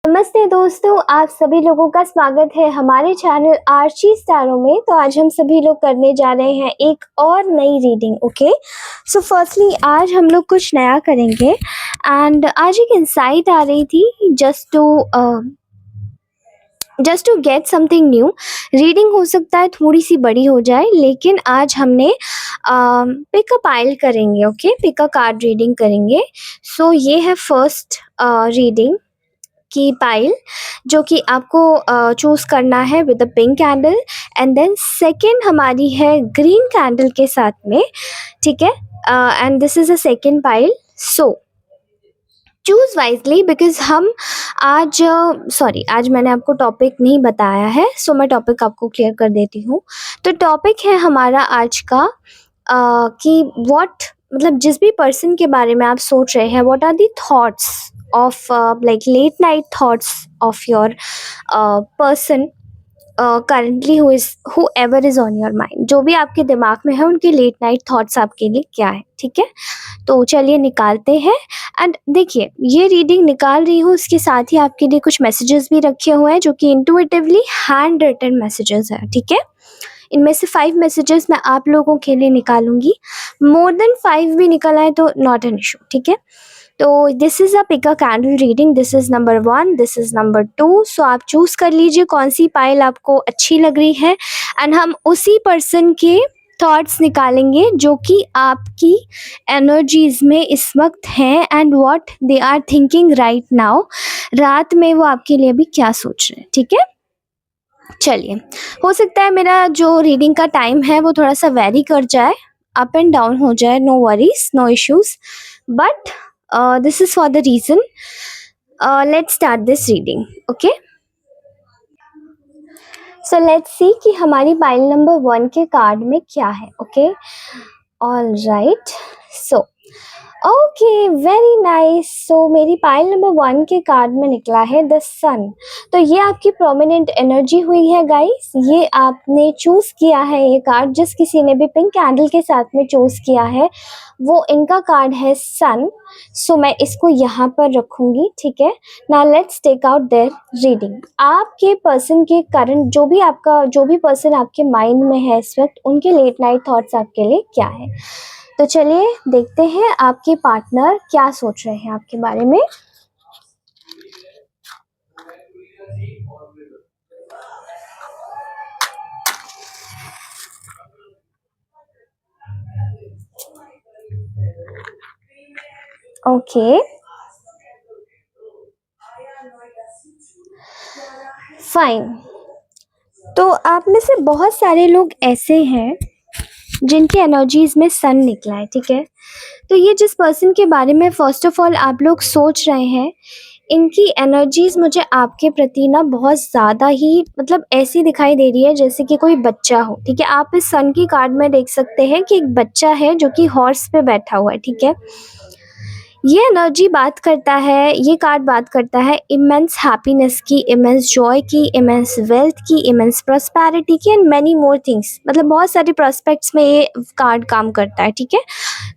नमस्ते दोस्तों, आप सभी लोगों का स्वागत है हमारे चैनल आर्ची स्टारों में। तो आज हम सभी लोग करने जा रहे हैं एक और नई रीडिंग। ओके, सो फर्स्टली आज हम लोग कुछ नया करेंगे एंड आज एक इंसाइट आ रही थी just to get something new. Reading हो सकता है थोड़ी सी बड़ी हो जाए, लेकिन आज हमने पिक अ पाइल करेंगे। Okay, pick a card reading करेंगे। सो ये है फर्स्ट रीडिंग की पाइल, जो कि आपको चूज करना है with a pink candle. And then second हमारी है ग्रीन कैंडल के साथ में, ठीक है। And this is a second pile. So choose wisely, because हम आज आज मैंने आपको टॉपिक नहीं बताया है, सो मैं टॉपिक आपको क्लियर कर देती हूँ। तो टॉपिक है हमारा आज का कि व्हाट, मतलब जिस भी पर्सन के बारे में आप सोच रहे हैं, what are the thoughts of like late night thoughts of your person currently, whoever is on your mind। जो भी आपके दिमाग में है उनके लेट नाइट थॉट्स आपके लिए क्या है, ठीक है। तो चलिए निकालते हैं। एंड देखिए, ये रीडिंग निकाल रही हूँ, उसके साथ ही आपके लिए कुछ मैसेजेस भी रखे हुए हैं जो कि इंटुइटिवली हैंड रिटन मैसेजेस है, ठीक है। इनमें से 5 मैसेजेस मैं आप लोगों के लिए निकालूंगी। मोर देन 5 भी निकल आए तो नॉट एन इशू, ठीक है। तो this is a pick a candle reading. This is number 1, this is number 2। So आप चूज़ कर लीजिए कौन सी पाइल आपको अच्छी लग रही है। एंड हम उसी पर्सन के थॉट्स निकालेंगे जो कि आपकी एनर्जीज में इस वक्त हैं and what they are thinking right now. रात में वो आपके लिए भी क्या सोच रहे हैं, ठीक है। चलिए, हो सकता है मेरा जो रीडिंग का टाइम है वो थोड़ा सा वेरी कर जाए, अप एंड डाउन हो जाए, no worries, no issues, but this is for the reason। let's start this reading। okay, so let's see कि हमारी पाइल नंबर 1 के कार्ड में क्या है। okay, all right, so okay, very nice. So मेरी पाइल नंबर 1 के कार्ड में निकला है द सन। तो ये आपकी प्रोमिनेंट एनर्जी हुई है गाइस। ये आपने चूज किया है, ये कार्ड जिस किसी ने भी पिंक कैंडल के साथ में चूज किया है वो इनका कार्ड है सन। सो मैं इसको यहाँ पर रखूंगी, ठीक है। Now let's take out their reading. आपके पर्सन के करंट जो भी पर्सन आपके माइंड में है इस वक्त, उनके लेट नाइट थॉट्स आपके लिए क्या है। तो चलिए देखते हैं आपके पार्टनर क्या सोच रहे हैं आपके बारे में। Okay, fine. तो आप में से बहुत सारे लोग ऐसे हैं जिनकी एनर्जीज में सन निकला है, ठीक है। तो ये जिस पर्सन के बारे में फर्स्ट ऑफ ऑल आप लोग सोच रहे हैं, इनकी एनर्जीज मुझे आपके प्रति ना बहुत ज़्यादा ही मतलब ऐसी दिखाई दे रही है जैसे कि कोई बच्चा हो, ठीक है। आप इस सन की कार्ड में देख सकते हैं कि एक बच्चा है जो कि हॉर्स पे बैठा हुआ है, ठीक है। ये एनर्जी बात करता है, ये कार्ड बात करता है इमेंस हैप्पीनेस की, इमेंस जॉय की, इमेंस वेल्थ की, इमेंस प्रॉस्पेरिटी की एंड मैनी मोर थिंग्स। मतलब बहुत सारे प्रोस्पेक्ट्स में ये कार्ड काम करता है, ठीक है।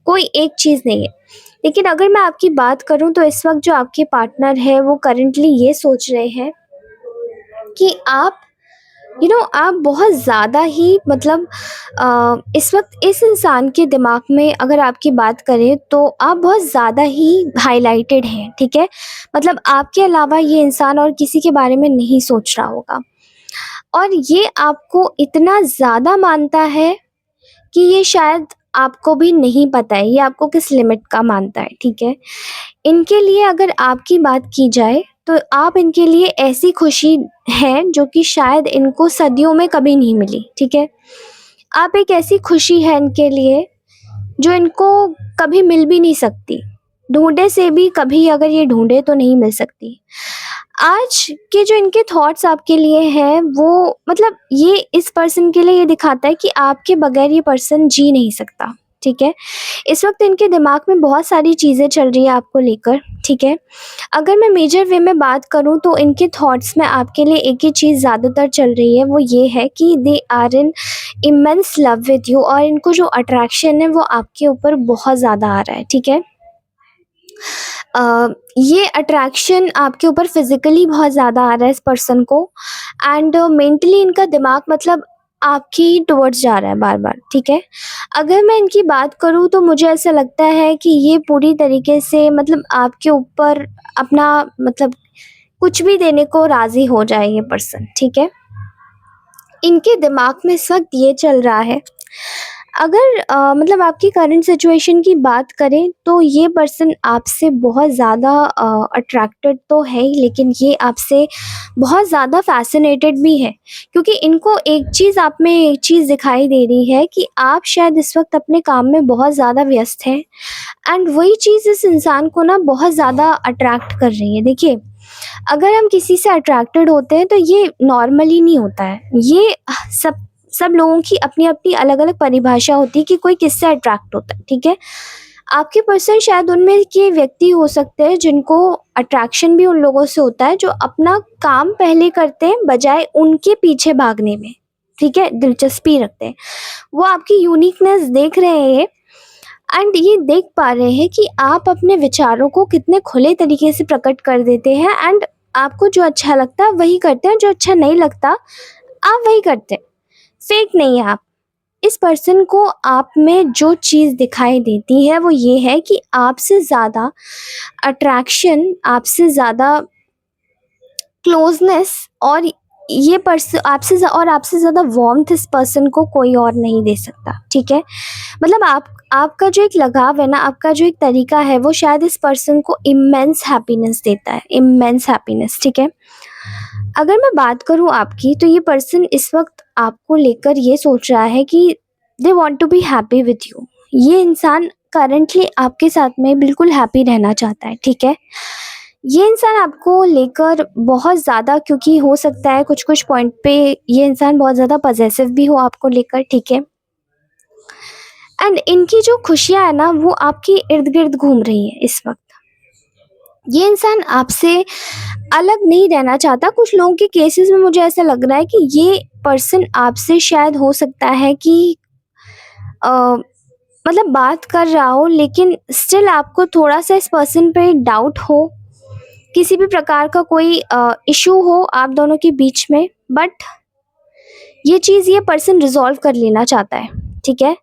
कोई एक चीज़ नहीं है। लेकिन अगर मैं आपकी बात करूं तो इस वक्त जो आपके पार्टनर है वो करंटली ये सोच रहे हैं कि आप आप बहुत ज़्यादा ही मतलब इस वक्त इस इंसान के दिमाग में अगर आपकी बात करें तो आप बहुत ज़्यादा ही हाईलाइटेड हैं, ठीक है। मतलब आपके अलावा ये इंसान और किसी के बारे में नहीं सोच रहा होगा, और ये आपको इतना ज़्यादा मानता है कि ये शायद आपको भी नहीं पता है ये आपको किस लिमिट का मानता है, ठीक है। इनके लिए अगर आपकी बात की जाए तो आप इनके लिए ऐसी खुशी है जो कि शायद इनको सदियों में कभी नहीं मिली, ठीक है। आप एक ऐसी खुशी है इनके लिए जो इनको कभी मिल भी नहीं सकती, ढूंढे से भी कभी अगर ये ढूंढे तो नहीं मिल सकती। आज के जो इनके थॉट्स आपके लिए हैं वो मतलब ये इस पर्सन के लिए ये दिखाता है कि आपके बगैर ये पर्सन जी नहीं सकता, ठीक है। इस वक्त इनके दिमाग में बहुत सारी चीज़ें चल रही है आपको लेकर, ठीक है। अगर मैं मेजर वे में बात करूं तो इनके थॉट्स में आपके लिए एक ही चीज़ ज़्यादातर चल रही है, वो ये है कि they are in immense love with you, और इनको जो अट्रैक्शन है वो आपके ऊपर बहुत ज़्यादा आ रहा है, ठीक है। ये अट्रैक्शन आपके ऊपर फिज़िकली बहुत ज़्यादा आ रहा है इस पर्सन को, एंड मेंटली इनका दिमाग मतलब आपके ही टुवर्ड्स जा रहा है बार-बार, ठीक है? अगर मैं इनकी बात करूँ तो मुझे ऐसा लगता है कि ये पूरी तरीके से मतलब आपके ऊपर अपना मतलब कुछ भी देने को राज़ी हो जाए ये पर्सन, ठीक है? इनके दिमाग में इस वक़्त ये चल रहा है, अगर मतलब आपकी करंट सिचुएशन की बात करें तो ये पर्सन आपसे बहुत ज़्यादा अट्रैक्टेड तो है ही, लेकिन ये आपसे बहुत ज़्यादा फ़ैसिनेटेड भी है, क्योंकि इनको एक चीज़ आप में एक चीज़ दिखाई दे रही है कि आप शायद इस वक़्त अपने काम में बहुत ज़्यादा व्यस्त हैं, एंड वही चीज़ इस इंसान को ना बहुत ज़्यादा अट्रैक्ट कर रही है। देखिए, अगर हम किसी से अट्रैक्टेड होते हैं तो ये नॉर्मली नहीं होता है। ये सब सब लोगों की अपनी-अपनी अलग-अलग परिभाषा होती है कि कोई किससे अट्रैक्ट होता है, ठीक है? आपके पर्सन शायद उनमें के व्यक्ति हो सकते हैं जिनको अट्रैक्शन भी उन लोगों से होता है जो अपना काम पहले करते हैं बजाय उनके पीछे भागने में, ठीक है? दिलचस्पी रखते हैं। वो आपकी यूनिकनेस देख रहे हैं एंड ये देख पा रहे हैं कि आप अपने विचारों को कितने खुले तरीके से प्रकट कर देते हैं, एंड आपको जो अच्छा लगता है वही करते हैं, जो अच्छा नहीं लगता आप वही करते हैं। फेक नहीं है आप। इस पर्सन को आप में जो चीज़ दिखाई देती है वो ये है कि आपसे ज़्यादा अट्रैक्शन, आपसे ज़्यादा क्लोजनेस, और ये आपसे ज़्यादा वार्मथ इस पर्सन को कोई और नहीं दे सकता, ठीक है? मतलब आपका जो एक लगाव है ना, आपका जो एक तरीका है वो शायद इस पर्सन को इमेंस हैप्पीनेस देता है, इमेंस हैप्पीनेस, ठीक है? अगर मैं बात करूँ आपकी तो ये पर्सन इस वक़्त आपको लेकर ये सोच रहा है कि they want to be happy with you. ये इंसान करंटली आपके साथ में बिल्कुल हैप्पी रहना चाहता है, ठीक है? ये इंसान आपको लेकर बहुत ज़्यादा, क्योंकि हो सकता है कुछ-कुछ पॉइंट पे ये इंसान बहुत ज़्यादा पॉसेसिव भी हो आपको लेकर, ठीक है? एंड इनकी जो खुशियाँ है ना वो आपके इर्द-गिर्द घूम रही हैं इस वक़्त। ये इंसान आपसे अलग नहीं रहना चाहता। कुछ लोगों के केसेस में मुझे ऐसा लग रहा है कि ये पर्सन आपसे शायद हो सकता है कि अ, मतलब बात कर रहा हो, लेकिन स्टिल आपको थोड़ा-सा इस पर्सन पे डाउट हो, किसी भी प्रकार का कोई इश्यू हो आप दोनों के बीच में, बट ये चीज़ ये पर्सन रिज़ॉल्व कर लेना चाहता है, ठीक है?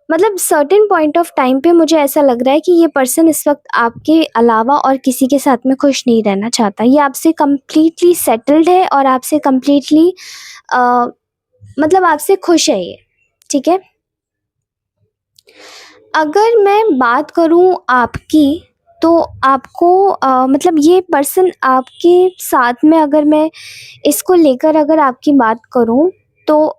मतलब सर्टेन पॉइंट ऑफ टाइम पे मुझे ऐसा लग रहा है कि ये पर्सन इस वक़्त आपके अलावा और किसी के साथ में खुश नहीं रहना चाहता। ये आपसे कंप्लीटली सेटल्ड है और आपसे कंप्लीटली अ, मतलब आपसे खुश है ये, ठीक है? अगर मैं बात करूँ आपकी, तो आपको मतलब ये पर्सन आपके साथ में, अगर मैं इसको लेकर अगर आपकी बात करूँ, तो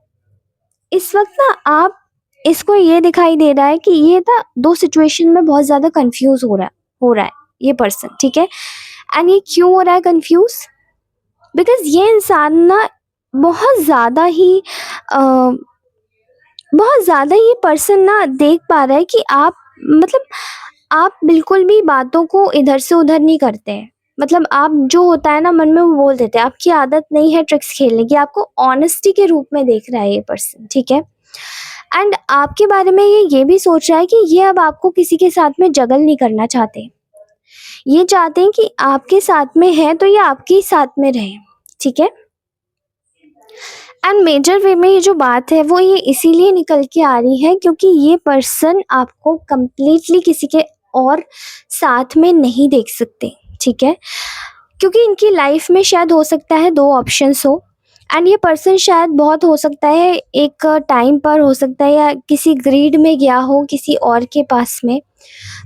इस वक़्त ना आप इसको ये दिखाई दे रहा है कि ये ना 2 सिचुएशन में बहुत ज़्यादा कन्फ्यूज़ हो रहा है ये पर्सन, ठीक है? एंड ये क्यों हो रहा है कन्फ्यूज़? बिकॉज़ ये इंसान ना बहुत ज़्यादा ही अ, बहुत ज़्यादा ये पर्सन ना देख पा रहा है कि आप मतलब आप बिल्कुल भी बातों को इधर से उधर नहीं करते हैं। मतलब आप जो होता है ना मन में वो बोल देते हैं। आपकी आदत नहीं है ट्रिक्स खेलने की, आपको ऑनेस्टी के रूप में देख रहा है ये पर्सन, ठीक है? एंड आपके बारे में ये भी सोच रहा है कि ये अब आपको किसी के साथ में जगल नहीं करना चाहते। ये चाहते हैं कि आपके साथ में है तो ये आपके ही साथ में रहें, ठीक है? एंड मेजर वे में ये जो बात है वो ये इसीलिए निकल के आ रही है क्योंकि ये पर्सन आपको कंप्लीटली किसी के और साथ में नहीं देख सकते, ठीक है? क्योंकि इनकी लाइफ में शायद हो सकता है 2 ऑप्शंस हो, एंड ये पर्सन शायद बहुत हो सकता है एक टाइम पर हो सकता है या किसी ग्रीड में गया हो किसी और के पास में,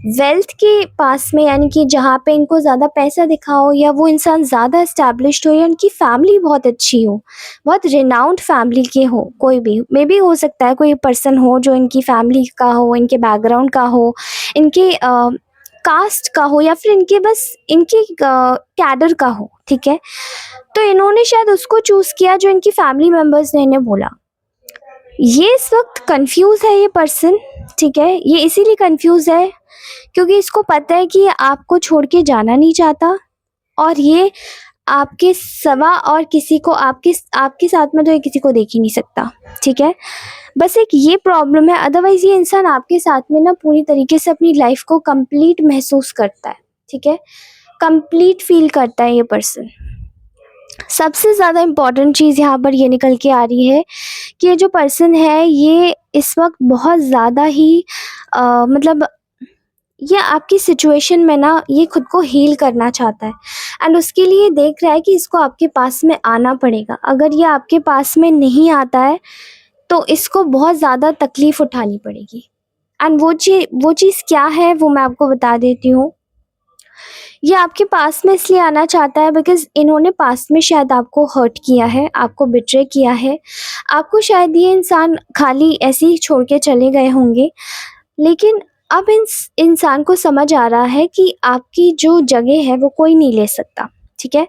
वेल्थ के पास में, यानी कि जहाँ पे इनको ज़्यादा पैसा दिखा हो या वो इंसान ज़्यादा एस्टैब्लिश्ड हो या उनकी फैमिली बहुत अच्छी हो, बहुत रिनाउंड फैमिली के हो, कोई भी मे बी हो सकता है कोई पर्सन हो जो इनकी फैमिली का हो, इनके बैकग्राउंड का हो, इनके कास्ट का हो, या फिर इनके बस इनके कैडर का हो, ठीक है? तो इन्होंने शायद उसको चूज़ किया जो इनकी फैमिली मेंबर्स ने इन्हें बोला। ये इस वक़्त कन्फ्यूज़ है ये पर्सन, ठीक है? ये इसीलिए कन्फ्यूज़ है क्योंकि इसको पता है कि ये आपको छोड़ के जाना नहीं चाहता, और ये आपके सिवा और किसी को आपके आपके साथ में तो ये किसी को देख ही नहीं सकता, ठीक है? बस एक ये प्रॉब्लम है, अदरवाइज़ ये इंसान आपके साथ में ना पूरी तरीके से अपनी लाइफ़ को कंप्लीट महसूस करता है। ठीक है? कंप्लीट फ़ील करता है ये पर्सन। सबसे ज़्यादा इम्पोर्टेंट चीज़ यहाँ पर ये निकल के आ रही है कि ये जो पर्सन है ये इस वक़्त बहुत ज़्यादा ही मतलब ये आपकी सिचुएशन में ना ये खुद को हील करना चाहता है एंड उसके लिए देख रहा है कि इसको आपके पास में आना पड़ेगा। अगर ये आपके पास में नहीं आता है तो इसको बहुत ज़्यादा तकलीफ़ उठानी पड़ेगी एंड वो चीज़ क्या है वो मैं आपको बता देती हूँ। ये आपके पास में इसलिए आना चाहता है बिकॉज़ इन्होंने पास्ट में शायद आपको हर्ट किया है, आपको बिट्रे किया है। आपको शायद ये इंसान खाली ऐसे ही छोड़ के चले गए होंगे, लेकिन अब इंसान को समझ आ रहा है कि आपकी जो जगह है वो कोई नहीं ले सकता, ठीक है?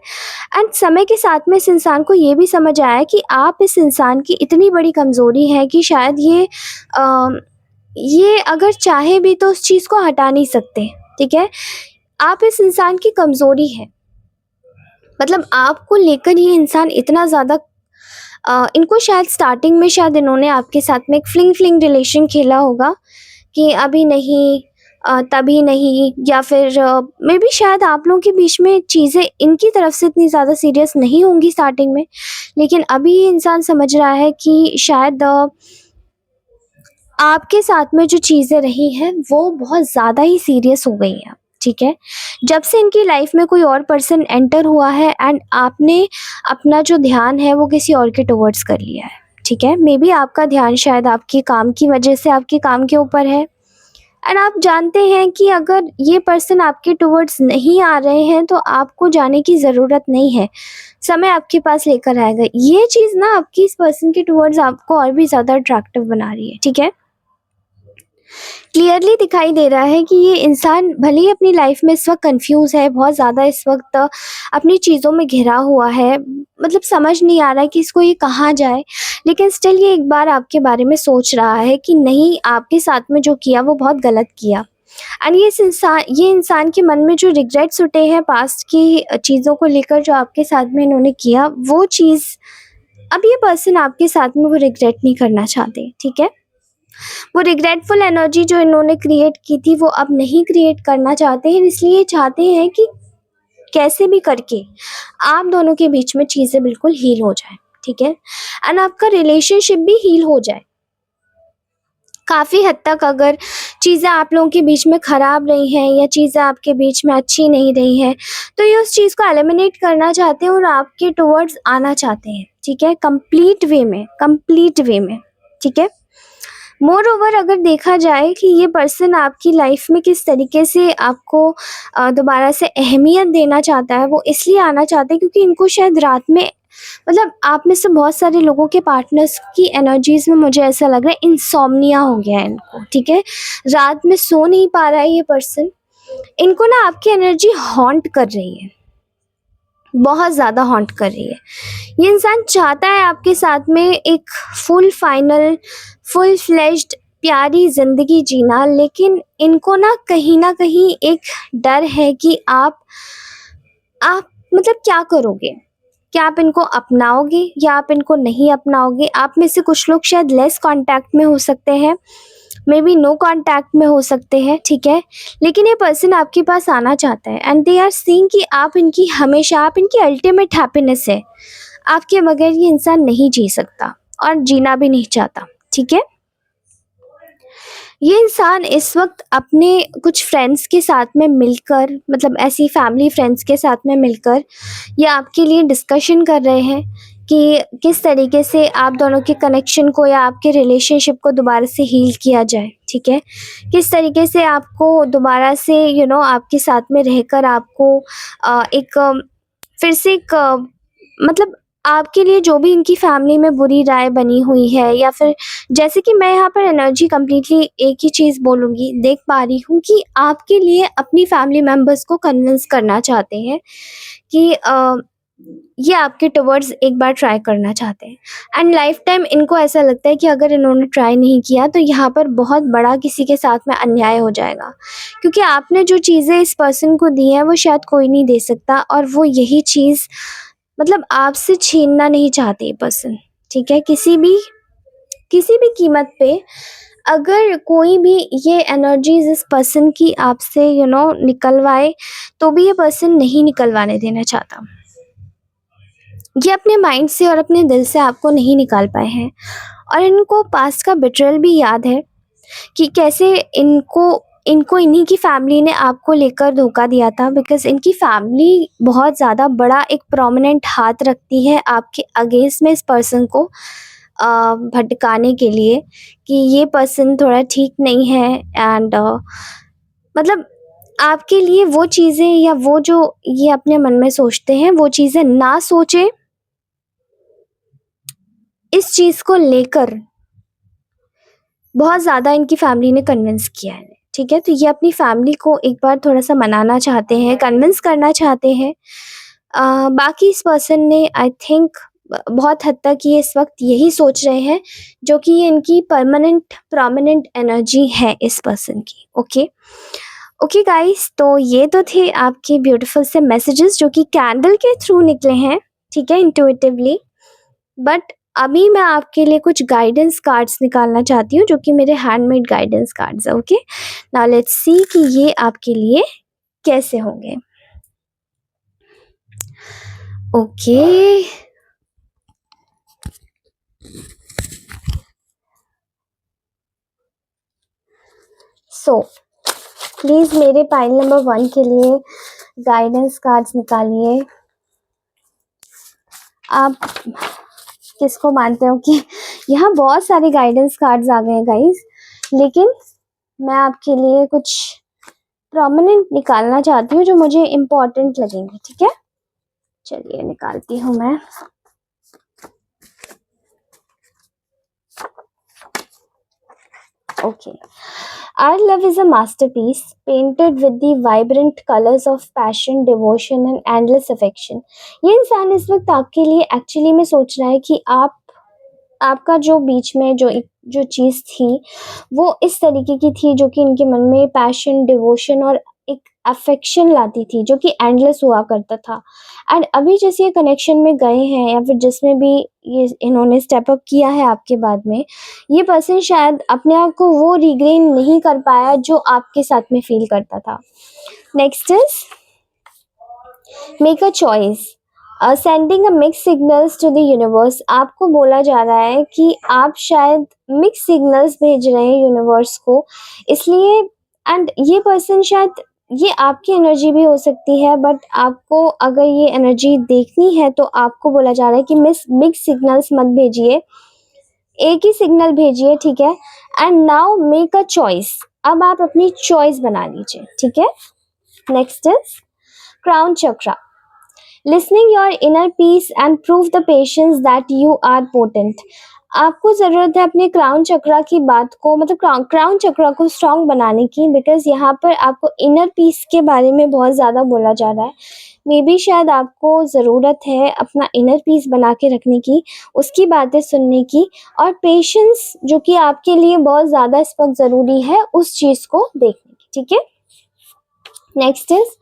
एंड समय के साथ में इस इंसान को ये भी समझ आया कि आप इस इंसान की इतनी बड़ी कमज़ोरी है कि शायद ये अगर चाहे भी तो उस चीज़ को हटा नहीं सकते, ठीक है? आप इस इंसान की कमज़ोरी है। मतलब आपको लेकर ये इंसान इतना ज़्यादा इनको शायद स्टार्टिंग में शायद इन्होंने आपके साथ में एक फ्लिंग रिलेशन खेला होगा कि अभी नहीं, तभी नहीं, या फिर मे बी शायद आप लोगों के बीच में चीज़ें इनकी तरफ से इतनी ज़्यादा सीरियस नहीं होंगी स्टार्टिंग में, लेकिन अभी ये इंसान समझ रहा है कि शायद आपके साथ में जो चीज़ें रही हैं वो बहुत ज़्यादा ही सीरियस हो गई हैं, ठीक है? जब से इनकी लाइफ में कोई और पर्सन एंटर हुआ है एंड आपने अपना जो ध्यान है वो किसी और के टुवर्ड्स कर लिया है, ठीक है? मे बी आपका ध्यान शायद आपके काम की वजह से आपके काम के ऊपर है एंड आप जानते हैं कि अगर ये पर्सन आपके टुवर्ड्स नहीं आ रहे हैं तो आपको जाने की ज़रूरत नहीं है, समय आपके पास लेकर आएगा। ये चीज़ ना आपकी इस पर्सन के टुवर्ड्स आपको और भी ज़्यादा अट्रैक्टिव बना रही है, ठीक है? क्लियरली दिखाई दे रहा है कि ये इंसान भले ही अपनी लाइफ में इस वक्त कंफ्यूज है, बहुत ज़्यादा इस वक्त अपनी चीज़ों में घिरा हुआ है, मतलब समझ नहीं आ रहा है कि इसको ये कहाँ जाए, लेकिन स्टिल ये एक बार आपके बारे में सोच रहा है कि नहीं, आपके साथ में जो किया वो बहुत गलत किया। एंड ये इंसान के मन में जो रिग्रेट्स उठे हैं पास्ट की चीज़ों को लेकर जो आपके साथ में इन्होंने किया, वो चीज़ अब ये पर्सन आपके साथ में वो रिग्रेट नहीं करना चाहते, ठीक है? वो रिग्रेटफुल एनर्जी जो इन्होंने क्रिएट की थी वो अब नहीं क्रिएट करना चाहते हैं, इसलिए चाहते हैं कि कैसे भी करके आप दोनों के बीच में चीज़ें बिल्कुल हील हो जाए, ठीक है? एंड आपका रिलेशनशिप भी हील हो जाए काफ़ी हद तक। अगर चीज़ें आप लोगों के बीच में ख़राब रही हैं या चीज़ें आपके बीच में अच्छी नहीं रही हैं, तो ये उस चीज़ को एलिमिनेट करना चाहते हैं और आपके टुवर्ड्स आना चाहते हैं, ठीक है? कंप्लीट वे में, ठीक है? मोर ओवर अगर देखा जाए कि ये पर्सन आपकी लाइफ में किस तरीके से आपको दोबारा से अहमियत देना चाहता है, वो इसलिए आना चाहते हैं क्योंकि इनको शायद रात में, मतलब आप में से बहुत सारे लोगों के पार्टनर्स की एनर्जीज में मुझे ऐसा लग रहा है इंसोम्निया हो गया है इनको, ठीक है? रात में सो नहीं पा रहा है ये पर्सन, इनको ना आपकी एनर्जी हॉन्ट कर रही है, बहुत ज़्यादा हॉन्ट कर रही है। ये इंसान चाहता है आपके साथ में एक फुल फ्लेज्ड प्यारी ज़िंदगी जीना, लेकिन इनको ना कहीं एक डर है कि आप मतलब क्या करोगे? क्या आप इनको अपनाओगे या आप इनको नहीं अपनाओगे? आप में से कुछ लोग शायद लेस कॉन्टैक्ट में हो सकते हैं, मे बी नो कॉन्टैक्ट में हो सकते हैं, ठीक है? लेकिन ये पर्सन आपके पास आना चाहता है एंड दे आर सीइंग कि आप इनकी अल्टीमेट हैप्पीनेस है। आपके बगैर ये इंसान नहीं जी सकता और जीना भी नहीं चाहता, ठीक है? ये इंसान इस वक्त अपने कुछ फ्रेंड्स के साथ में मिलकर, मतलब ऐसी फैमिली फ्रेंड्स के साथ में मिलकर ये आपके लिए डिस्कशन कर रहे हैं कि किस तरीके से आप दोनों के कनेक्शन को या आपके रिलेशनशिप को दोबारा से हील किया जाए, ठीक है? किस तरीके से आपको दोबारा से आपके साथ में रहकर आपको फिर से मतलब आपके लिए जो भी इनकी फैमिली में बुरी राय बनी हुई है, या फिर जैसे कि मैं यहाँ पर एनर्जी कंप्लीटली एक ही चीज़ बोलूँगी, देख पा रही हूँ कि आपके लिए अपनी फैमिली मेंबर्स को कन्विंस करना चाहते हैं कि ये आपके टुवर्ड्स एक बार ट्राई करना चाहते हैं एंड लाइफ टाइम इनको ऐसा लगता है कि अगर इन्होंने ट्राई नहीं किया तो यहाँ पर बहुत बड़ा किसी के साथ में अन्याय हो जाएगा, क्योंकि आपने जो चीज़ें इस पर्सन को दी हैं वो शायद कोई नहीं दे सकता, और वो यही चीज़ मतलब आपसे छीनना नहीं चाहते ये पर्सन, ठीक है? किसी भी कीमत पे अगर कोई भी ये एनर्जीज इस पर्सन की आपसे निकलवाए, तो भी ये पर्सन नहीं निकलवाने देना चाहता। ये अपने माइंड से और अपने दिल से आपको नहीं निकाल पाए हैं, और इनको पास्ट का बिट्रेयल भी याद है कि कैसे इनको इनको इन्हीं की फैमिली ने आपको लेकर धोखा दिया था, बिकॉज इनकी फैमिली बहुत ज़्यादा बड़ा एक प्रोमिनेंट हाथ रखती है आपके अगेंस्ट में इस पर्सन को भटकाने के लिए, कि ये पर्सन थोड़ा ठीक नहीं है, एंड मतलब आपके लिए वो चीज़ें या वो जो ये अपने मन में सोचते हैं वो चीज़ें ना सोचे, इस चीज़ को लेकर बहुत ज़्यादा इनकी फैमिली ने कन्विंस किया है। ठीक है, तो ये अपनी फैमिली को एक बार थोड़ा सा मनाना चाहते हैं, कन्विंस करना चाहते हैं। बाकी इस पर्सन ने आई थिंक बहुत हद तक ये इस वक्त यही सोच रहे हैं, जो कि ये इनकी परमानेंट प्रोमिनेंट एनर्जी है इस पर्सन की। ओके गाइस, तो ये तो थे आपके ब्यूटीफुल से मैसेजेस जो कि कैंडल के थ्रू निकले हैं, ठीक है, इंट्यूटिवली। बट अभी मैं आपके लिए कुछ गाइडेंस कार्ड्स निकालना चाहती हूँ, जो कि मेरे हैंडमेड गाइडेंस कार्ड्स है। ओके, नाउ लेट्स सी कि ये आपके लिए कैसे होंगे। ओके, सो प्लीज मेरे पाइल नंबर 1 के लिए गाइडेंस कार्ड्स निकालिए। आप किसको मानते हो कि यहाँ बहुत सारे गाइडेंस कार्ड्स आ गए हैं गाइस, लेकिन मैं आपके लिए कुछ प्रोमिनेंट निकालना चाहती हूँ जो मुझे इम्पोर्टेंट लगेंगे। ठीक है, चलिए निकालती हूँ मैं। Okay. Our love is a masterpiece painted with the vibrant colors of passion, devotion and endless affection. ये इंसान इस वक्त आपके लिए एक्चुअली में सोच रहा है कि आपका जो बीच में जो चीज़ थी वो इस तरीके की थी, जो कि इनके मन में पैशन, डिवोशन और एक अफेक्शन लाती थी, जो कि एंडलेस हुआ करता था। एंड अभी जैसे ये कनेक्शन में गए हैं, या फिर जिसमें भी ये इन्होंने स्टेप अप किया है आपके बाद में, ये पर्सन शायद अपने आप को वो रिग्रेन नहीं कर पाया जो आपके साथ में फील करता था। Next is make a choice, sending a mix signals to the universe. आपको बोला जा रहा है कि आप शायद मिक्स सिग्नल्स भेज रहे हैं यूनिवर्स को, इसलिए एंड ये पर्सन शायद ये आपकी एनर्जी भी हो सकती है, बट आपको अगर ये एनर्जी देखनी है तो आपको बोला जा रहा है कि मिक्स सिग्नल्स मत भेजिए, एक ही सिग्नल भेजिए। ठीक है, and now make a choice, अब आप अपनी चॉइस बना लीजिए। ठीक है, next is crown chakra, listening your inner peace and prove the patience that you are potent. आपको ज़रूरत है अपने क्राउन चक्रा की बात को, मतलब क्राउन चक्रा को स्ट्रॉन्ग बनाने की, बिकॉज यहाँ पर आपको इनर पीस के बारे में बहुत ज़्यादा बोला जा रहा है। मे बी शायद आपको ज़रूरत है अपना इनर पीस बना के रखने की, उसकी बातें सुनने की, और पेशेंस जो कि आपके लिए बहुत ज़्यादा इस वक्त ज़रूरी है, उस चीज़ को देखने की। ठीक है, next is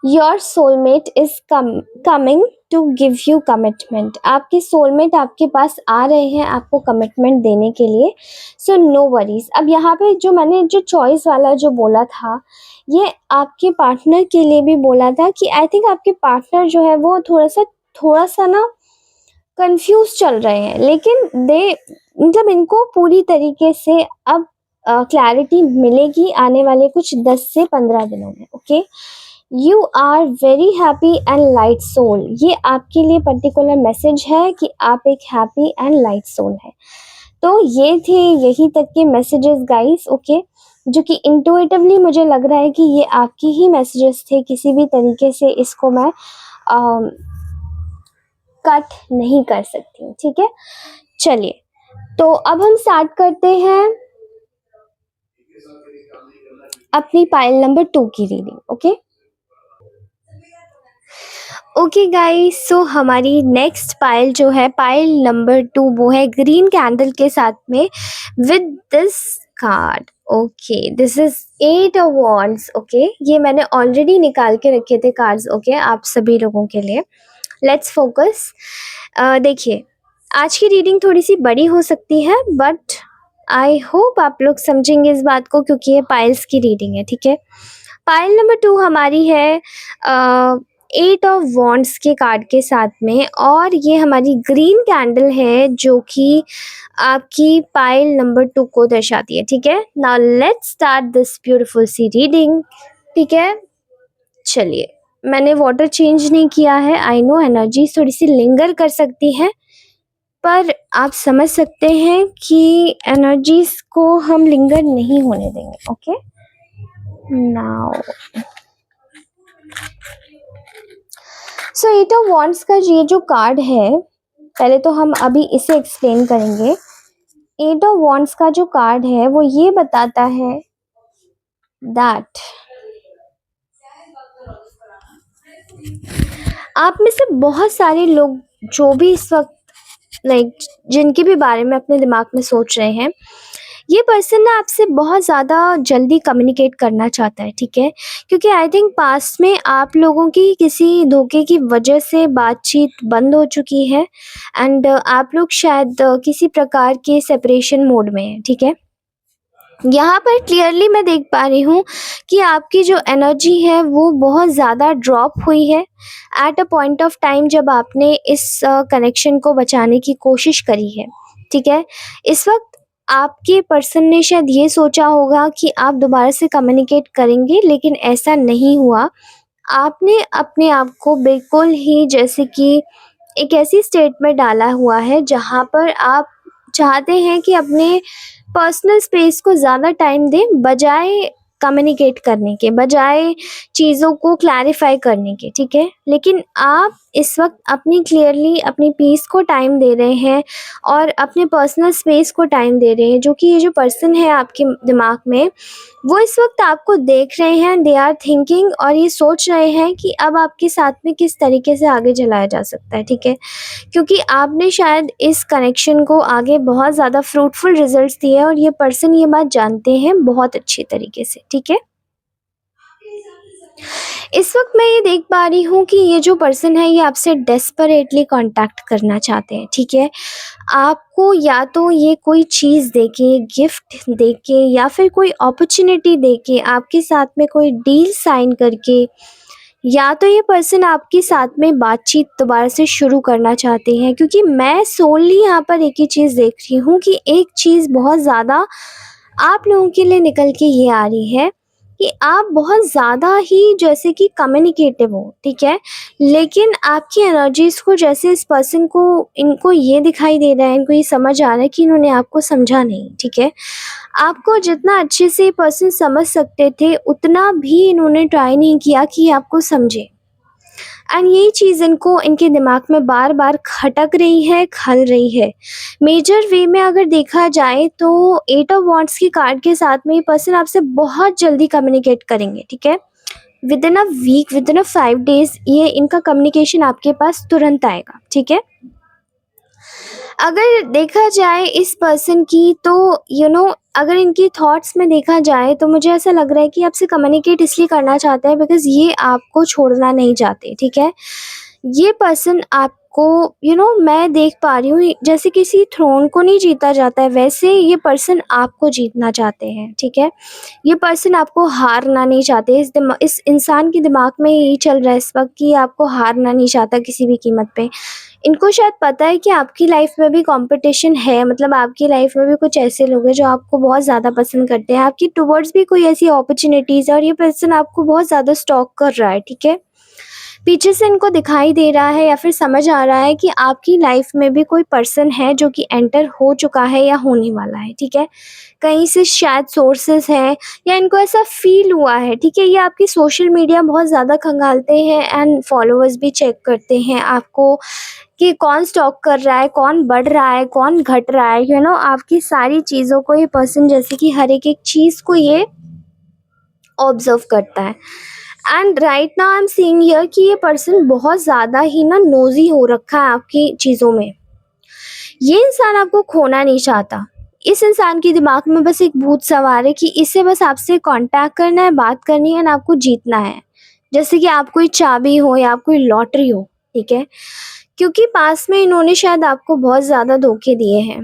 your soulmate is coming to give you commitment. आपके सोलमेट आपके पास आ रहे हैं आपको कमिटमेंट देने के लिए, सो नो वरीज। अब यहाँ पे जो मैंने जो चॉइस वाला जो बोला था, ये आपके पार्टनर के लिए भी बोला था कि आई थिंक आपके पार्टनर जो है वो थोड़ा सा ना कंफ्यूज चल रहे हैं, लेकिन मतलब इनको पूरी तरीके से अब क्लैरिटी मिलेगी आने वाले कुछ 10 से 15 दिनों में। Okay, you are very happy and light soul, ये आपके लिए पर्टिकुलर मैसेज है कि आप एक हैप्पी एंड लाइट सोल है। तो ये थे यही तक के मैसेजेस गाइस। ओके, जो कि इंट्यूटिवली मुझे लग रहा है कि ये आपकी ही मैसेजेस थे, किसी भी तरीके से इसको मैं कट नहीं कर सकती हूँ। ठीक है, चलिए तो अब हम स्टार्ट करते हैं अपनी पाइल नंबर 2 की रीडिंग। ओके गाइस, सो हमारी नेक्स्ट पाइल जो है पाइल नंबर 2, वो है ग्रीन कैंडल के साथ में with this card. Okay, this is 8 of wands. Okay, ये मैंने ऑलरेडी निकाल के रखे थे कार्ड्स, ओके, आप सभी लोगों के लिए। Let's focus. देखिए, आज की रीडिंग थोड़ी सी बड़ी हो सकती है, बट आई होप आप लोग समझेंगे इस बात को, क्योंकि ये पाइल्स की रीडिंग है, ठीक है। पाइल नंबर 2 हमारी है 8 ऑफ वॉन्ड्स के कार्ड के साथ में, और ये हमारी ग्रीन कैंडल है जो कि आपकी पाइल नंबर 2 को दर्शाती है, ठीक है। Now let's start this beautiful sea reading, ठीक है। चलिए, मैंने वाटर चेंज नहीं किया है। आई नो एनर्जी थोड़ी सी लिंगर कर सकती है, पर आप समझ सकते हैं कि एनर्जीज को हम लिंगर नहीं होने देंगे, okay. Now so 8 of wands का ये जो कार्ड है, पहले तो हम अभी इसे एक्सप्लेन करेंगे। 8 ऑफ वॉन्ड्स का जो कार्ड है वो ये बताता है दैट आप में से बहुत सारे लोग जो भी इस वक्त जिनके भी बारे में अपने दिमाग में सोच रहे हैं, ये पर्सन ना आपसे बहुत ज़्यादा जल्दी कम्युनिकेट करना चाहता है, ठीक है। क्योंकि आई थिंक पास्ट में आप लोगों की किसी धोखे की वजह से बातचीत बंद हो चुकी है, एंड आप लोग शायद किसी प्रकार के सेपरेशन मोड में हैं, ठीक है। यहाँ पर क्लियरली मैं देख पा रही हूँ कि आपकी जो एनर्जी है वो बहुत ज़्यादा ड्रॉप हुई है at a point of time, जब आपने इस कनेक्शन को बचाने की कोशिश करी है, ठीक है। इस वक्त आपके पर्सन ने शायद ये सोचा होगा कि आप दोबारा से कम्युनिकेट करेंगे, लेकिन ऐसा नहीं हुआ। आपने अपने आप को बिल्कुल ही जैसे कि एक ऐसी स्टेट में डाला हुआ है जहाँ पर आप चाहते हैं कि अपने पर्सनल स्पेस को ज़्यादा टाइम दें, बजाय कम्युनिकेट करने के, बजाय चीज़ों को क्लैरिफाई करने के, ठीक है। लेकिन आप इस वक्त अपनी क्लियरली अपनी पीस को टाइम दे रहे हैं और अपने पर्सनल स्पेस को टाइम दे रहे हैं, जो कि ये जो पर्सन है आपके दिमाग में, वो इस वक्त आपको देख रहे हैं, दे आर थिंकिंग, और ये सोच रहे हैं कि अब आपके साथ में किस तरीके से आगे चलाया जा सकता है, ठीक है। क्योंकि आपने शायद इस कनेक्शन को आगे बहुत ज़्यादा फ्रूटफुल रिजल्ट्स दिए हैं, और ये पर्सन ये बात जानते हैं बहुत अच्छे तरीके से, ठीक है। इस वक्त मैं ये देख पा रही हूँ कि ये जो पर्सन है ये आपसे डेस्परेटली कांटेक्ट करना चाहते हैं, ठीक है। आपको या तो ये कोई चीज़ देके, गिफ्ट देके, या फिर कोई अपॉर्चुनिटी देके, आपके साथ में कोई डील साइन करके, या तो ये पर्सन आपके साथ में बातचीत दोबारा से शुरू करना चाहते हैं। क्योंकि मैं सोलली यहाँ पर एक ही चीज़ देख रही हूँ कि एक चीज़ बहुत ज़्यादा आप लोगों के लिए निकल के ये आ रही है कि आप बहुत ज़्यादा ही जैसे कि कम्युनिकेटिव हो, ठीक है। लेकिन आपकी एनर्जीज़ को जैसे इस पर्सन को, इनको ये दिखाई दे रहा है, इनको ये समझ आ रहा है कि इन्होंने आपको समझा नहीं, ठीक है। आपको जितना अच्छे से पर्सन समझ सकते थे उतना भी इन्होंने ट्राई नहीं किया कि आपको समझे, एंड यही चीज़ इनको इनके दिमाग में बार बार खटक रही है, खल रही है। मेजर वे में अगर देखा जाए तो 8 ऑफ वॉन्ड्स की कार्ड के साथ में ये पर्सन आपसे बहुत जल्दी कम्युनिकेट करेंगे, ठीक है। Within a week, within a 5 days ये इनका कम्युनिकेशन आपके पास तुरंत आएगा, ठीक है। अगर देखा जाए इस पर्सन की, तो अगर इनकी थॉट्स में देखा जाए तो मुझे ऐसा लग रहा है कि आपसे कम्युनिकेट इसलिए करना चाहते हैं बिकॉज़ ये आपको छोड़ना नहीं चाहते, ठीक है। ये पर्सन आपको मैं देख पा रही हूँ जैसे किसी थ्रोन को नहीं जीता जाता है, वैसे ये पर्सन आपको जीतना चाहते हैं, ठीक है। ये पर्सन आपको हारना नहीं चाहते। इस इंसान के दिमाग में यही चल रहा है इस वक्त कि ये आपको हारना नहीं चाहता किसी भी कीमत पे। इनको शायद पता है कि आपकी लाइफ में भी कंपटीशन है, मतलब आपकी लाइफ में भी कुछ ऐसे लोग हैं जो आपको बहुत ज़्यादा पसंद करते हैं, आपकी टुवर्ड्स भी कोई ऐसी अपॉर्चुनिटीज़ है, और ये पर्सन आपको बहुत ज़्यादा स्टॉक कर रहा है, ठीक है। पीछे से इनको दिखाई दे रहा है या फिर समझ आ रहा है कि आपकी लाइफ में भी कोई पर्सन है जो कि एंटर हो चुका है या होने वाला है, ठीक है। कहीं से शायद सोर्सेस हैं या इनको ऐसा फील हुआ है, ठीक है। ये आपकी सोशल मीडिया बहुत ज़्यादा खंगालते हैं एंड फॉलोअर्स भी चेक करते हैं आपको कि कौन स्टॉक कर रहा है, कौन बढ़ रहा है, कौन घट रहा है, आपकी सारी चीज़ों को ये पर्सन जैसे कि हर एक चीज़ को ये ऑब्जर्व करता है। And right now I am seeing here कि ये पर्सन बहुत ज़्यादा ही नोज़ी हो रखा है आपकी चीज़ों में। ये इंसान आपको खोना नहीं चाहता। इस इंसान के दिमाग में बस एक भूत सवार है कि इसे बस आपसे कांटेक्ट करना है, बात करनी है एंड आपको जीतना है। जैसे कि आप कोई चाबी हो या आप कोई लॉटरी हो, ठीक है। क्योंकि पास में इन्होंने शायद आपको बहुत ज़्यादा धोखे दिए हैं।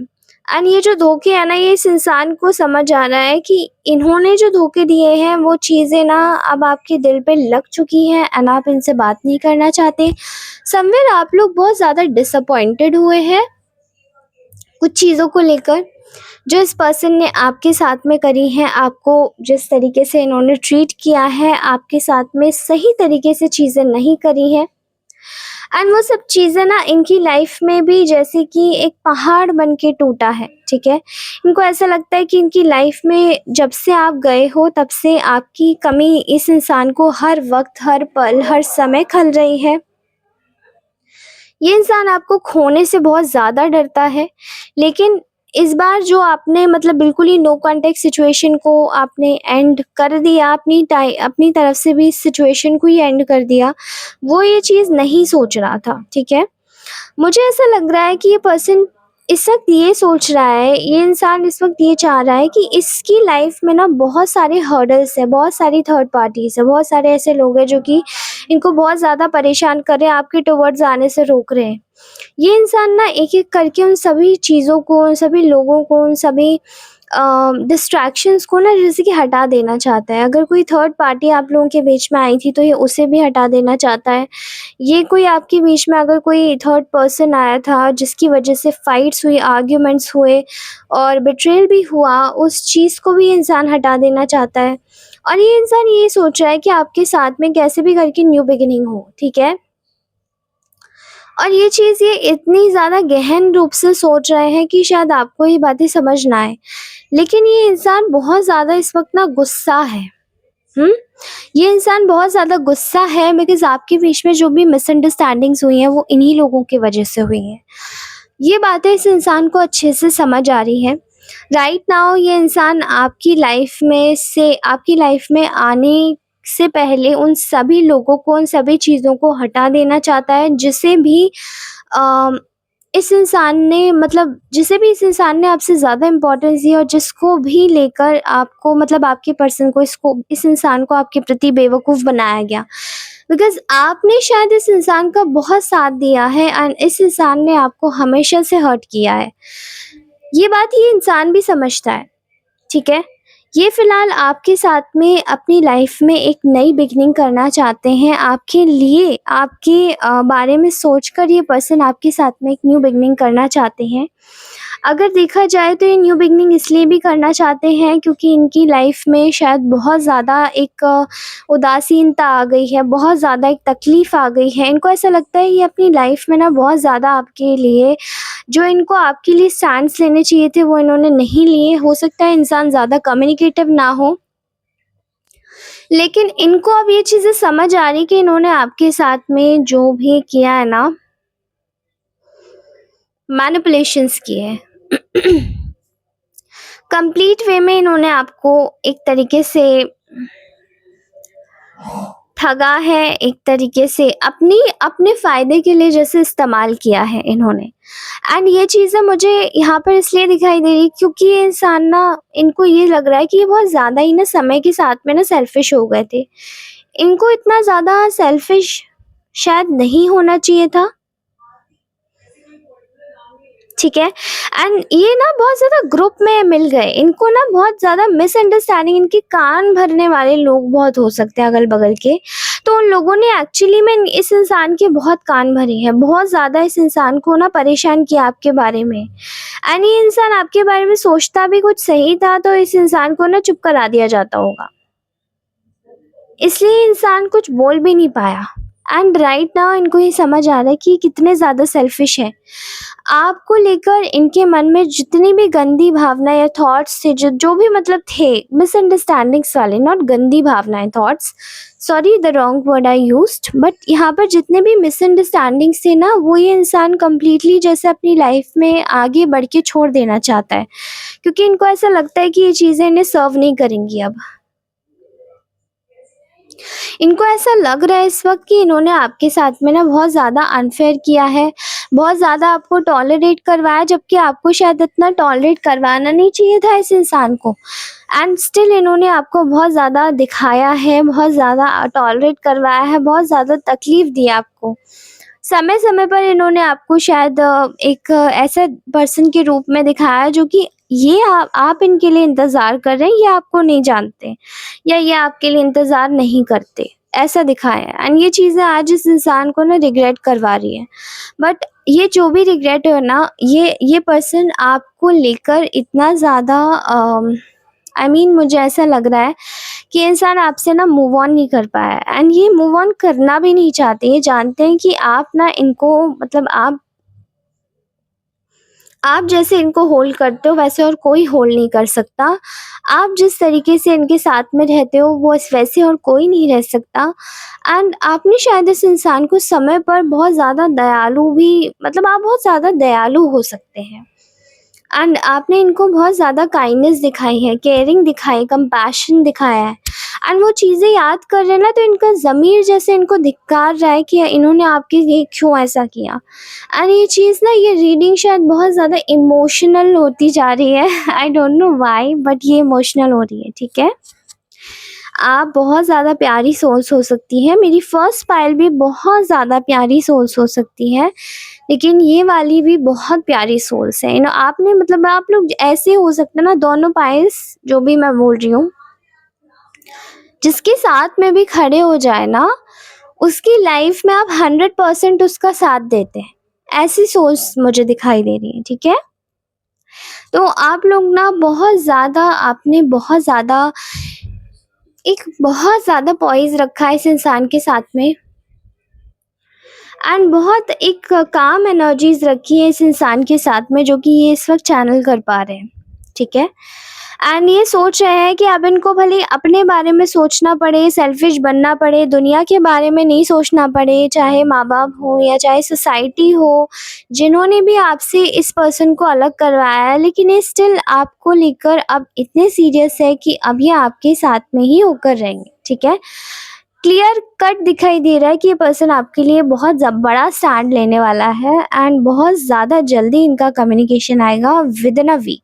एंड ये जो धोखे हैं ना, ये इस इंसान को समझ आ रहा है कि इन्होंने जो धोखे दिए हैं वो चीज़ें ना अब आपके दिल पे लग चुकी हैं एंड आप इनसे बात नहीं करना चाहते। समवेयर आप लोग बहुत ज़्यादा डिसअपॉइंटेड हुए हैं कुछ चीज़ों को लेकर, जो इस पर्सन ने आपके साथ में करी हैं। आपको जिस तरीके से इन्होंने ट्रीट किया है, आपके साथ में सही तरीके से चीज़ें नहीं करी हैं एंड वो सब चीज़ें ना इनकी लाइफ में भी जैसे कि एक पहाड़ बन के टूटा है, ठीक है? इनको ऐसा लगता है कि इनकी लाइफ में जब से आप गए हो तब से आपकी कमी इस इंसान को हर वक़्त, हर पल, हर समय खल रही है। ये इंसान आपको खोने से बहुत ज़्यादा डरता है, लेकिन इस बार जो आपने मतलब बिल्कुल ही नो कॉन्टैक्ट सिचुएशन को आपने एंड कर दिया, अपनी तरफ से भी इस सिचुएशन को ही एंड कर दिया, वो ये चीज़ नहीं सोच रहा था, ठीक है? मुझे ऐसा लग रहा है कि ये पर्सन इस वक़्त ये सोच रहा है, ये इंसान इस वक़्त ये चाह रहा है कि इसकी लाइफ़ में ना बहुत सारे हर्डल्स हैं, बहुत सारी थर्ड पार्टीज़ हैं, बहुत सारे ऐसे लोग हैं जो कि इनको बहुत ज़्यादा परेशान कर रहे हैं, आपके टुवर्ड्स आने से रोक रहे हैं। ये इंसान ना एक-एक करके उन सभी चीज़ों को, उन सभी लोगों को, उन सभी डिस्ट्रैक्शंस को ना जैसे कि हटा देना चाहता है। अगर कोई थर्ड पार्टी आप लोगों के बीच में आई थी तो ये उसे भी हटा देना चाहता है। ये कोई आपके बीच में अगर कोई थर्ड पर्सन आया था जिसकी वजह से फाइट्स हुई, आर्ग्यूमेंट्स हुए और बिट्रेयल भी हुआ, उस चीज़ को भी इंसान हटा देना चाहता है। और ये इंसान ये सोच रहा है कि आपके साथ में कैसे भी करके न्यू बिगिनिंग हो, ठीक है? और ये चीज़ ये इतनी ज़्यादा गहन रूप से सोच रहे हैं कि शायद आपको ये बातें समझ ना आए। लेकिन ये इंसान बहुत ज़्यादा इस वक़्त ना गुस्सा है। हुँ? ये इंसान बहुत ज़्यादा गुस्सा है बिकॉज़ आपके बीच में जो भी मिसअंडरस्टैंडिंग्स हुई हैं वो इन्हीं लोगों की वज़ह से हुई हैं। ये बातें इस इंसान को अच्छे से समझ आ रही हैं। राइट नाउ ये इंसान आपकी लाइफ़ में आने से पहले उन सभी लोगों को, उन सभी चीज़ों को हटा देना चाहता है जिसे भी अ, जिसे भी इस इंसान ने आपसे ज़्यादा इम्पोर्टेंस दी और जिसको भी लेकर आपको मतलब आपके पर्सन को इस इंसान को आपके प्रति बेवकूफ़ बनाया गया। बिकॉज़ आपने शायद इस इंसान का बहुत साथ दिया है एंड इस इंसान ने आपको हमेशा से हर्ट किया है। ये बात ये इंसान भी समझता है, ठीक है? ये फ़िलहाल आपके साथ में अपनी लाइफ़ में एक नई बिगिनिंग करना चाहते हैं। आपके लिए आपके बारे में सोचकर ये पर्सन आपके साथ में एक न्यू बिगिनिंग करना चाहते हैं। अगर देखा जाए तो ये न्यू बिगिनिंग इसलिए भी करना चाहते हैं क्योंकि इनकी लाइफ़ में शायद बहुत ज़्यादा एक उदासीनता आ गई है, बहुत ज़्यादा एक तकलीफ़ आ गई है। इनको ऐसा लगता है ये अपनी लाइफ़ में ना बहुत ज़्यादा आपके लिए जो इनको आपके लिए स्टैंड्स लेने चाहिए थे वो इन्होंने नहीं लिए। हो सकता है इंसान ज़्यादा कम्युनिकेटिव ना हो, लेकिन इनको अब ये चीज़ें समझ आ रही कि इन्होंने आपके साथ में जो भी किया है ना, मैनिपुलेशंस किए हैं। कंप्लीट वे में इन्होंने आपको एक तरीके से ठगा है, एक तरीके से अपने फ़ायदे के लिए जैसे इस्तेमाल किया है इन्होंने। एंड ये चीज़ें मुझे यहाँ पर इसलिए दिखाई दे रही क्योंकि ये इंसान ना इनको ये लग रहा है कि ये बहुत ज़्यादा ही ना समय के साथ में ना सेल्फ़िश हो गए थे। इनको इतना ज़्यादा सेल्फ़िश शायद नहीं होना चाहिए था। ठीक है? एंड ये ना बहुत ज़्यादा ग्रुप में मिल गए। इनको ना बहुत ज़्यादा मिसअंडरस्टैंडिंग इनके कान भरने वाले लोग बहुत हो सकते हैं अगल-बगल के। तो उन लोगों ने एक्चुअली में इस इंसान के बहुत कान भरे हैं, बहुत ज़्यादा इस इंसान को ना परेशान किया आपके बारे में। एंड ये इंसान आपके बारे में सोचता भी कुछ सही था तो इस इंसान को ना चुप करा दिया जाता होगा। इसलिए इंसान कुछ बोल भी नहीं पाया। एंड राइट नाउ इनको ये समझ आ रहा है कि कितने ज़्यादा सेल्फिश हैं। आपको लेकर इनके मन में जितनी भी गंदी भावना या थॉट्स थे, जो भी मतलब थे मिसअंडरस्टैंडिंग्स वाले, नॉट गंदी भावनाएं, thoughts, sorry the wrong word I used, but यहाँ पर जितने भी मिसअंडरस्टैंडिंग्स थे ना वो ये इंसान कम्प्लीटली जैसे अपनी लाइफ में आगे बढ़ के छोड़ देना चाहता है क्योंकि इनको ऐसा लगता है कि ये चीज़ें इन्हें सर्व नहीं करेंगी अब। इनको ऐसा लग रहा है इस वक़्त कि इन्होंने आपके साथ में ना बहुत ज़्यादा अनफ़ेयर किया है, बहुत ज़्यादा आपको टॉलरेट करवाया जबकि आपको शायद इतना टॉलरेट करवाना नहीं चाहिए था इस इंसान को। एंड स्टिल इन्होंने आपको बहुत ज़्यादा दिखाया है, बहुत ज़्यादा टॉलरेट करवाया है, बहुत ज़्यादा तकलीफ़ दी आपको। समय समय पर इन्होंने आपको शायद एक ऐसे पर्सन के रूप में दिखाया जो कि ये आप इनके लिए इंतज़ार कर रहे हैं, ये आपको नहीं जानते या ये आपके लिए इंतज़ार नहीं करते, ऐसा दिखाया है। एंड ये चीज़ें आज इस इंसान को ना रिग्रेट करवा रही है। बट ये जो भी रिग्रेट है ना, ये पर्सन आपको लेकर इतना ज़्यादा मुझे ऐसा लग रहा है कि इंसान आपसे ना मूव ऑन नहीं कर पाया है, एंड ये मूव ऑन करना भी नहीं चाहते। ये जानते हैं कि आप ना इनको मतलब आप जैसे इनको होल्ड करते हो वैसे और कोई होल्ड नहीं कर सकता। आप जिस तरीके से इनके साथ में रहते हो वो वैसे और कोई नहीं रह सकता। एंड आपने शायद इस इंसान को समय पर बहुत ज़्यादा दयालु भी मतलब आप बहुत ज़्यादा दयालु हो सकते हैं। एंड आपने इनको बहुत ज़्यादा काइंडनेस दिखाई है, केयरिंग दिखाई, कंपैशन दिखाया है। एंड वो चीज़ें याद कर रहे हैं ना, तो इनका ज़मीर जैसे इनको धिक्कार रहा है कि इन्होंने आपके लिए क्यों ऐसा किया। एंड ये चीज़ ना, ये रीडिंग शायद बहुत ज़्यादा इमोशनल होती जा रही है। I don't know why, but ये इमोशनल हो रही है, ठीक है। आप बहुत ज़्यादा प्यारी सोल्स हो सकती हैं, मेरी फर्स्ट पायल भी बहुत ज़्यादा प्यारी सोल्स हो सकती है, लेकिन ये वाली भी बहुत प्यारी सोल्स है। आपने मतलब आप लोग ऐसे हो सकते हैं ना, दोनों पायल्स जो भी मैं बोल रही हूँ, जिसके साथ में भी खड़े हो जाए ना, उसकी लाइफ में आप 100% उसका साथ देते हैं। ऐसी सोच मुझे दिखाई दे रही है, ठीक है। तो आप लोग ना आपने बहुत ज़्यादा पॉइज़ रखा है इस इंसान के साथ में, एंड बहुत एक काम एनर्जीज़ रखी है इस इंसान के साथ में, जो कि ये इस वक़्त चैनल कर पा रहे हैं, ठीक है। एंड ये सोच रहे हैं कि अब इनको भले अपने बारे में सोचना पड़े, सेल्फिश बनना पड़े, दुनिया के बारे में नहीं सोचना पड़े, चाहे माँ-बाप हों या चाहे सोसाइटी हो, जिन्होंने भी आपसे इस पर्सन को अलग करवाया है, लेकिन ये स्टिल आपको लेकर अब इतने सीरियस है कि अब ये आपके साथ में ही होकर रहेंगे, ठीक है। क्लियर कट दिखाई दे रहा है कि ये पर्सन आपके लिए बहुत बड़ा स्टैंड लेने वाला है, एंड बहुत ज़्यादा जल्दी इनका कम्युनिकेशन आएगा within a week.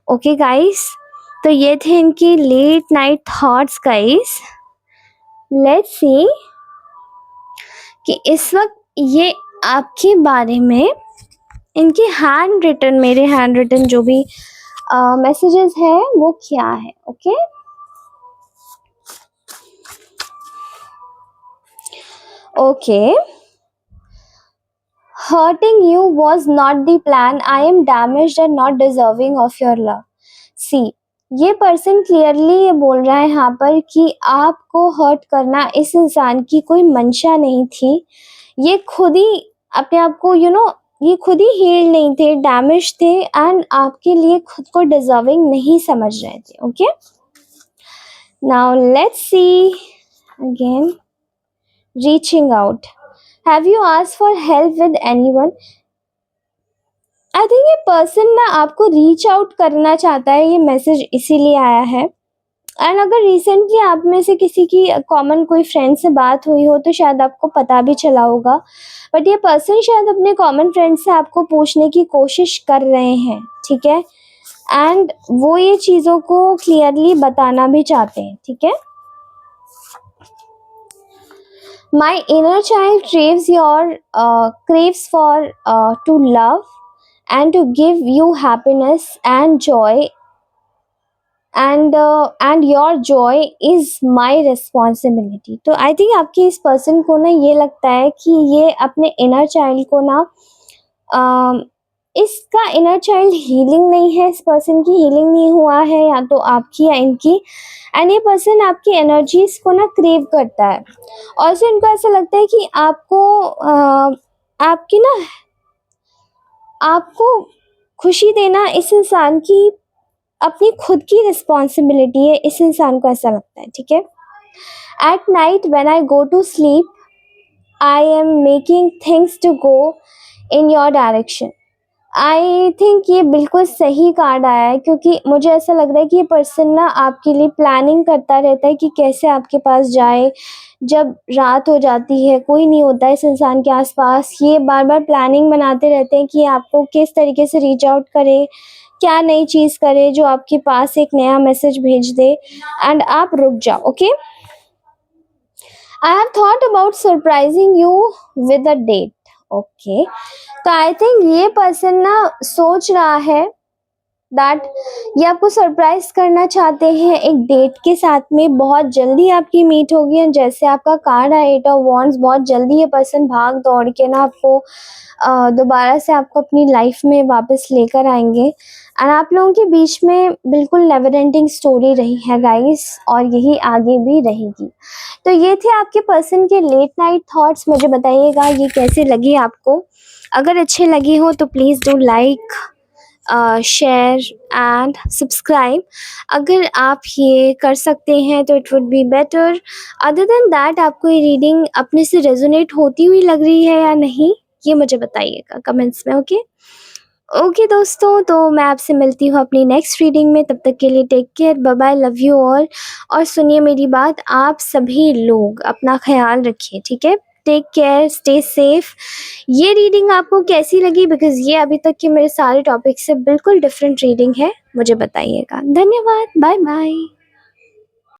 Okay guys, तो ये थे इनकी late night thoughts guys. Let's see कि इस वक्त ये आपके बारे में इनके हैंड रिटन, मेरे हैंड रिटन जो भी मैसेजेस है वो क्या है। Okay, okay, hurting you was not the plan. I am damaged and not deserving of your love. See, ये पर्सन क्लियरली ये बोल रहा है यहाँ पर कि आपको हर्ट करना इस इंसान की कोई मंशा नहीं थी। ये खुद ही अपने आप को ये खुद ही हील नहीं थे, डैमेज थे, एंड आपके लिए खुद को डिजर्विंग नहीं समझ रहे थे। Okay, now let's see again, reaching out. Have you asked for help with anyone? I think ये पर्सन ना आपको रीच आउट करना चाहता है, ये मैसेज इसीलिए आया है। एंड अगर रिसेंटली आप में से किसी की कॉमन कोई फ्रेंड से बात हुई हो तो शायद आपको पता भी चला होगा, बट ये पर्सन शायद अपने कॉमन फ्रेंड से आपको पूछने की कोशिश कर रहे हैं, ठीक है। एंड वो ये चीज़ों को क्लियरली बताना भी चाहते हैं, ठीक है। My inner child craves for to love and to give you happiness and joy, and your joy is my responsibility. तो आई थिंक आपके इस पर्सन को ना ये लगता है कि ये अपने इनर चाइल्ड को ना इसका इनर चाइल्ड हीलिंग नहीं है, इस पर्सन की हीलिंग नहीं हुआ है, या तो आपकी या इनकी। एंड ये पर्सन आपकी एनर्जीज को ना क्रेव करता है, और से इनको ऐसा लगता है कि आपको खुशी देना इस इंसान की अपनी खुद की रिस्पॉन्सिबिलिटी है, इस इंसान को ऐसा लगता है, ठीक है। At night when I go to sleep I am making things to go in your direction. I think ये बिल्कुल सही कार्ड आया है, क्योंकि मुझे ऐसा लग रहा है कि ये पर्सन ना आपके लिए प्लानिंग करता रहता है कि कैसे आपके पास जाए। जब रात हो जाती है, कोई नहीं होता है इस इंसान के आसपास, ये बार बार प्लानिंग बनाते रहते हैं कि आपको किस तरीके से रीच आउट करे, क्या नई चीज़ करे जो आपके पास एक नया मैसेज भेज दे, एंड आप रुक जाओ। Okay, I have thought about surprising you with a date. Okay. तो आई थिंक ये पर्सन ना सोच रहा है दैट ये आपको सरप्राइज करना चाहते हैं एक डेट के साथ में। बहुत जल्दी आपकी मीट होगी और जैसे आपका कार्ड है एट ऑफ वॉन्ड्स, बहुत जल्दी ये पर्सन भाग दौड़ के ना आपको दोबारा से आपको अपनी लाइफ में वापस लेकर आएंगे। एंड आप लोगों के बीच में बिल्कुल नेवर एंडिंग स्टोरी रही है गाइस, और यही आगे भी रहेगी। तो ये थे आपके पर्सन के लेट नाइट थॉट्स। मुझे बताइएगा ये कैसे लगे आपको। अगर अच्छे लगे हो तो please do like, share and subscribe. अगर आप ये कर सकते हैं तो it would be better. Other than that आपको ये रीडिंग अपने से रेजोनेट होती हुई लग रही है या नहीं, ये मुझे बताइएगा कमेंट्स में। ओके ओके दोस्तों, तो मैं आपसे मिलती हूँ अपनी नेक्स्ट रीडिंग में। तब तक के लिए take care, bye bye, love you all. और सुनिए मेरी बात, आप सभी लोग अपना ख्याल रखिए, ठीक है। Take care, stay safe. ये रीडिंग आपको कैसी लगी, बिकॉज ये अभी तक के मेरे सारे टॉपिक से बिल्कुल डिफरेंट रीडिंग है, मुझे बताइएगा। धन्यवाद, बाय बाय।